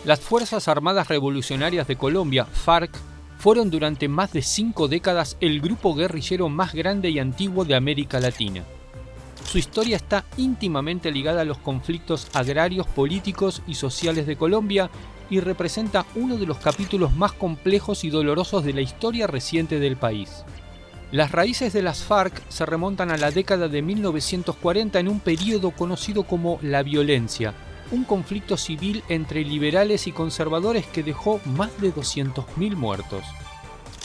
Las Fuerzas Armadas Revolucionarias de Colombia, FARC, fueron durante más de 5 décadas el grupo guerrillero más grande y antiguo de América Latina. Su historia está íntimamente ligada a los conflictos agrarios, políticos y sociales de Colombia y representa uno de los capítulos más complejos y dolorosos de la historia reciente del país. Las raíces de las FARC se remontan a la década de 1940 en un período conocido como la violencia, un conflicto civil entre liberales y conservadores que dejó más de 200.000 muertos.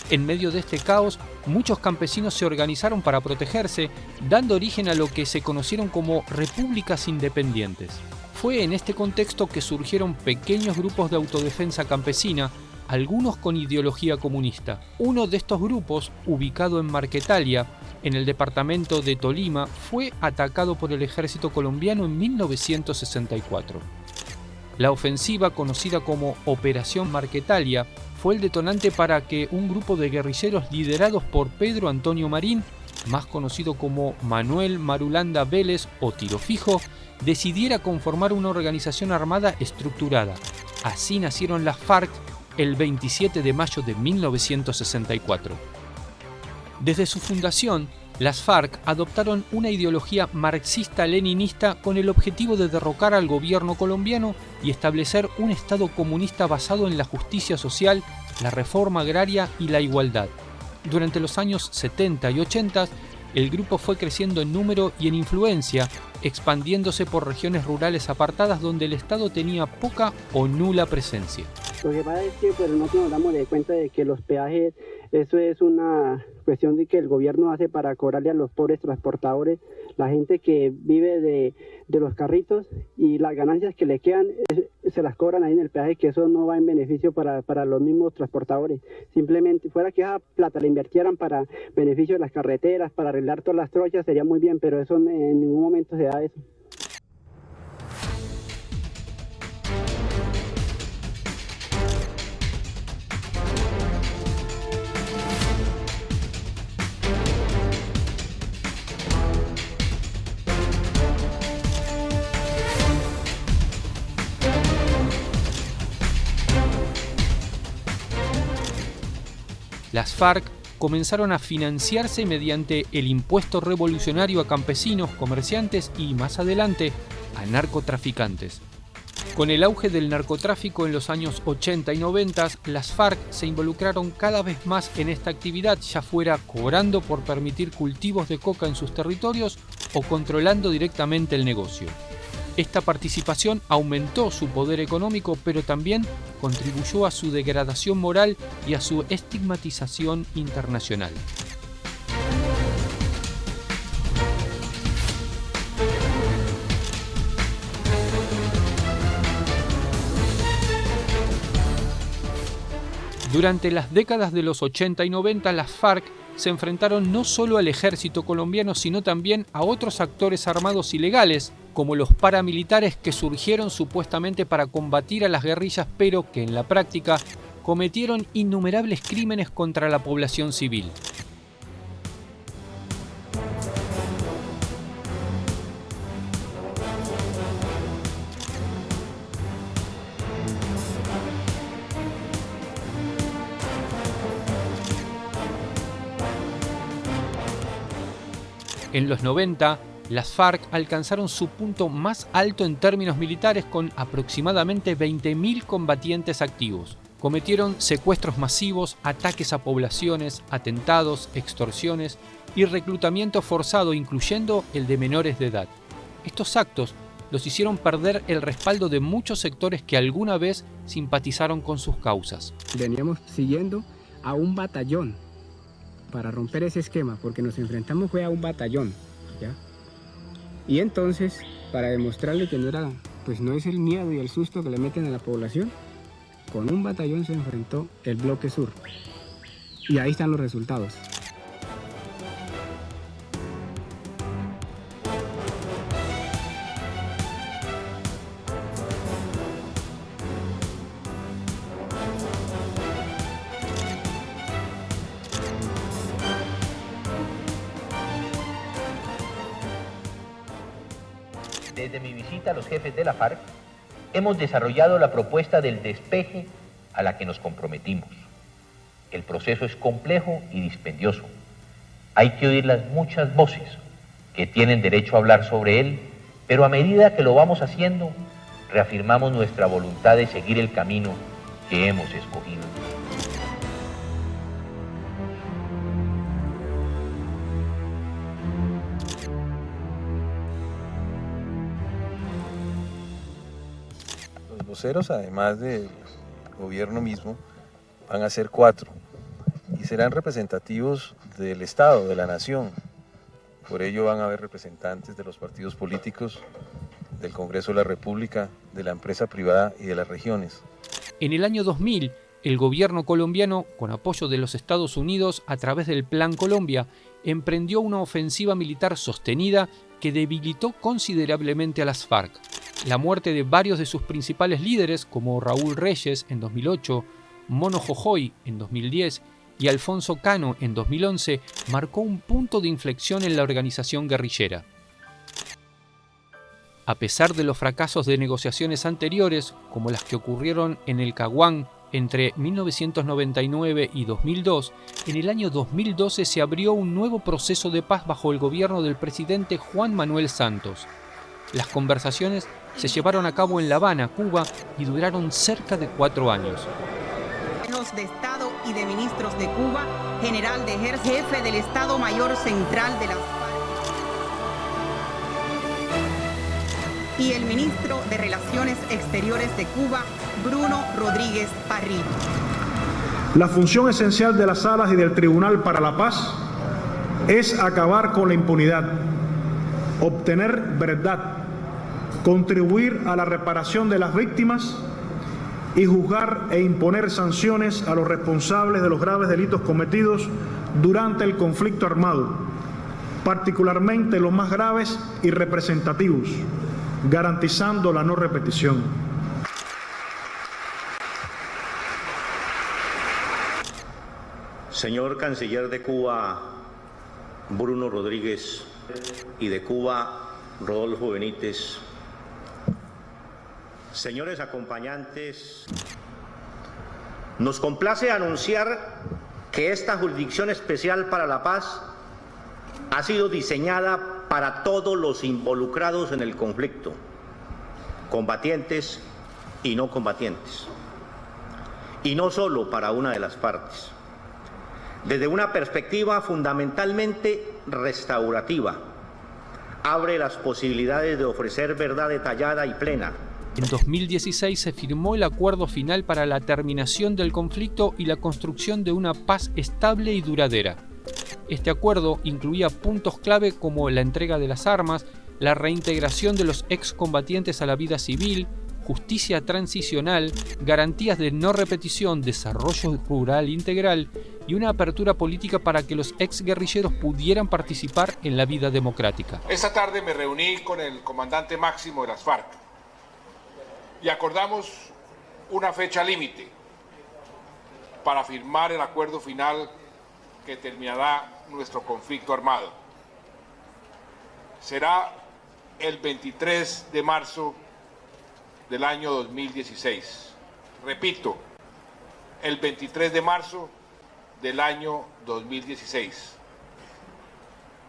En medio de este caos, muchos campesinos se organizaron para protegerse, dando origen a lo que se conocieron como repúblicas independientes. Fue en este contexto que surgieron pequeños grupos de autodefensa campesina, algunos con ideología comunista. Uno de estos grupos, ubicado en Marquetalia, en el departamento de Tolima, fue atacado por el ejército colombiano en 1964. La ofensiva, conocida como Operación Marquetalia, fue el detonante para que un grupo de guerrilleros liderados por Pedro Antonio Marín, más conocido como Manuel Marulanda Vélez o Tiro Fijo, decidiera conformar una organización armada estructurada. Así nacieron las FARC el 27 de mayo de 1964. Desde su fundación, las FARC adoptaron una ideología marxista-leninista con el objetivo de derrocar al gobierno colombiano y establecer un Estado comunista basado en la justicia social, la reforma agraria y la igualdad. Durante los años 70 y 80, el grupo fue creciendo en número y en influencia, expandiéndose por regiones rurales apartadas donde el Estado tenía poca o nula presencia. Lo que pasa es que nosotros nos damos de cuenta de que los peajes, eso es una cuestión de que el gobierno hace para cobrarle a los pobres transportadores, la gente que vive de los carritos, y las ganancias que le quedan se las cobran ahí en el peaje, que eso no va en beneficio para los mismos transportadores. Simplemente fuera que esa plata la invirtieran para beneficio de las carreteras, para arreglar todas las trochas, sería muy bien, pero eso en ningún momento se da eso. Las FARC comenzaron a financiarse mediante el impuesto revolucionario a campesinos, comerciantes y, más adelante, a narcotraficantes. Con el auge del narcotráfico en los años 80 y 90, las FARC se involucraron cada vez más en esta actividad, ya fuera cobrando por permitir cultivos de coca en sus territorios o controlando directamente el negocio. Esta participación aumentó su poder económico, pero también contribuyó a su degradación moral y a su estigmatización internacional. Durante las décadas de los 80 y 90, las FARC se enfrentaron no solo al ejército colombiano, sino también a otros actores armados ilegales, como los paramilitares que surgieron supuestamente para combatir a las guerrillas, pero que en la práctica cometieron innumerables crímenes contra la población civil. En los 90, las FARC alcanzaron su punto más alto en términos militares con aproximadamente 20.000 combatientes activos. Cometieron secuestros masivos, ataques a poblaciones, atentados, extorsiones y reclutamiento forzado, incluyendo el de menores de edad. Estos actos los hicieron perder el respaldo de muchos sectores que alguna vez simpatizaron con sus causas. Veníamos siguiendo a un batallón para romper ese esquema, porque nos enfrentamos fue a un batallón, ¿ya? Y entonces, para demostrarle que no es el miedo y el susto que le meten a la población, con un batallón se enfrentó el bloque sur. Y ahí están los resultados. Desde mi visita a los jefes de la FARC, hemos desarrollado la propuesta del despeje a la que nos comprometimos. El proceso es complejo y dispendioso. Hay que oír las muchas voces que tienen derecho a hablar sobre él, pero a medida que lo vamos haciendo, reafirmamos nuestra voluntad de seguir el camino que hemos escogido. Los voceros, además del gobierno mismo, van a ser 4 y serán representativos del Estado, de la nación. Por ello van a haber representantes de los partidos políticos, del Congreso de la República, de la empresa privada y de las regiones. En el año 2000, el gobierno colombiano, con apoyo de los Estados Unidos a través del Plan Colombia, emprendió una ofensiva militar sostenida que debilitó considerablemente a las FARC. La muerte de varios de sus principales líderes, como Raúl Reyes en 2008, Mono Jojoy en 2010 y Alfonso Cano en 2011, marcó un punto de inflexión en la organización guerrillera. A pesar de los fracasos de negociaciones anteriores, como las que ocurrieron en el Caguán entre 1999 y 2002, en el año 2012 se abrió un nuevo proceso de paz bajo el gobierno del presidente Juan Manuel Santos. Las conversaciones se llevaron a cabo en La Habana, Cuba, y duraron cerca de 4 años. De Estado y de Ministros de Cuba, General de Ejército, Jefe del Estado Mayor Central de las FARC y el Ministro de Relaciones Exteriores de Cuba, Bruno Rodríguez Parrillo. La función esencial de las salas y del Tribunal para la Paz es acabar con la impunidad, obtener verdad, contribuir a la reparación de las víctimas y juzgar e imponer sanciones a los responsables de los graves delitos cometidos durante el conflicto armado, particularmente los más graves y representativos, garantizando la no repetición. Señor Canciller de Cuba, Bruno Rodríguez, y de Cuba, Rodolfo Benítez, señores acompañantes, nos complace anunciar que esta Jurisdicción Especial para la Paz ha sido diseñada para todos los involucrados en el conflicto, combatientes y no combatientes, y no solo para una de las partes. Desde una perspectiva fundamentalmente restaurativa, abre las posibilidades de ofrecer verdad detallada y plena. En 2016 se firmó el acuerdo final para la terminación del conflicto y la construcción de una paz estable y duradera. Este acuerdo incluía puntos clave como la entrega de las armas, la reintegración de los excombatientes a la vida civil, justicia transicional, garantías de no repetición, desarrollo rural integral y una apertura política para que los exguerrilleros pudieran participar en la vida democrática. Esta tarde me reuní con el comandante máximo de las FARC y acordamos una fecha límite para firmar el acuerdo final que terminará nuestro conflicto armado. Será el 23 de marzo del año 2016. Repito, el 23 de marzo del año 2016.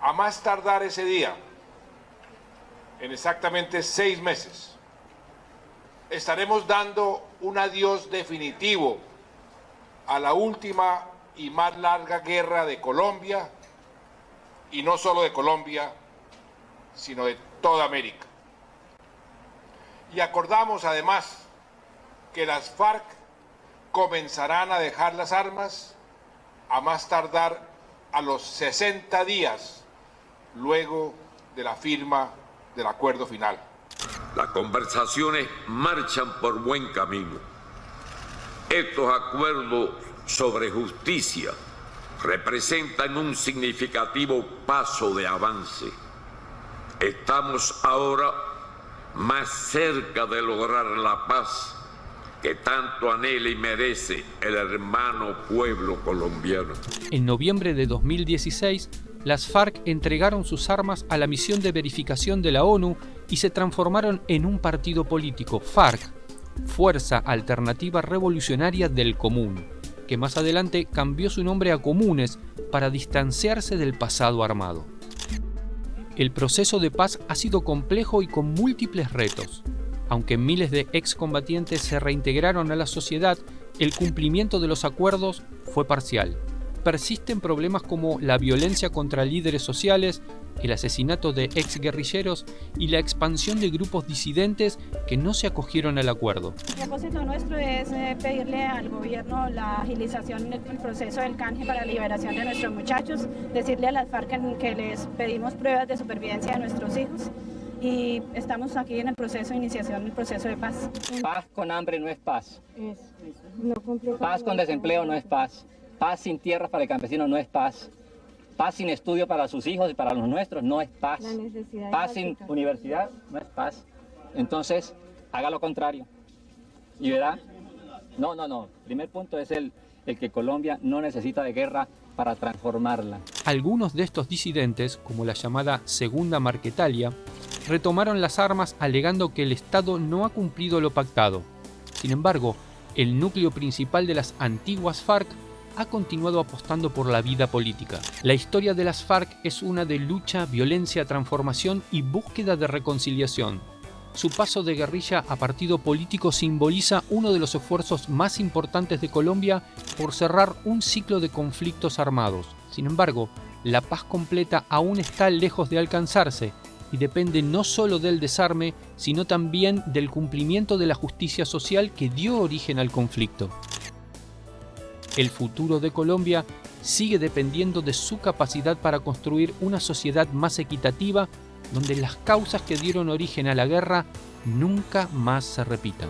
A más tardar ese día, en exactamente 6 meses, estaremos dando un adiós definitivo a la última y más larga guerra de Colombia, y no solo de Colombia, sino de toda América. Y acordamos además que las FARC comenzarán a dejar las armas a más tardar a los 60 días luego de la firma del acuerdo final. Las conversaciones marchan por buen camino. Estos acuerdos sobre justicia representan un significativo paso de avance. Estamos ahora más cerca de lograr la paz que tanto anhela y merece el hermano pueblo colombiano. En noviembre de 2016, las FARC entregaron sus armas a la misión de verificación de la ONU y se transformaron en un partido político, FARC, Fuerza Alternativa Revolucionaria del Común, que más adelante cambió su nombre a Comunes para distanciarse del pasado armado. El proceso de paz ha sido complejo y con múltiples retos. Aunque miles de excombatientes se reintegraron a la sociedad, el cumplimiento de los acuerdos fue parcial. Persisten problemas como la violencia contra líderes sociales, el asesinato de exguerrilleros y la expansión de grupos disidentes que no se acogieron al acuerdo. El propósito nuestro es pedirle al gobierno la agilización del proceso del canje para la liberación de nuestros muchachos, decirle a las FARC que les pedimos pruebas de supervivencia de nuestros hijos y estamos aquí en el proceso de iniciación del proceso de paz. Paz con hambre no es paz. Paz con desempleo no es paz. Paz sin tierras para el campesino no es paz. Paz sin estudio para sus hijos y para los nuestros no es paz. Paz sin universidad no es paz. Entonces, haga lo contrario. Y verá, no. Primer punto es el que Colombia no necesita de guerra para transformarla. Algunos de estos disidentes, como la llamada Segunda Marquetalia, retomaron las armas alegando que el Estado no ha cumplido lo pactado. Sin embargo, el núcleo principal de las antiguas FARC ha continuado apostando por la vida política. La historia de las FARC es una de lucha, violencia, transformación y búsqueda de reconciliación. Su paso de guerrilla a partido político simboliza uno de los esfuerzos más importantes de Colombia por cerrar un ciclo de conflictos armados. Sin embargo, la paz completa aún está lejos de alcanzarse y depende no solo del desarme, sino también del cumplimiento de la justicia social que dio origen al conflicto. El futuro de Colombia sigue dependiendo de su capacidad para construir una sociedad más equitativa, donde las causas que dieron origen a la guerra nunca más se repitan.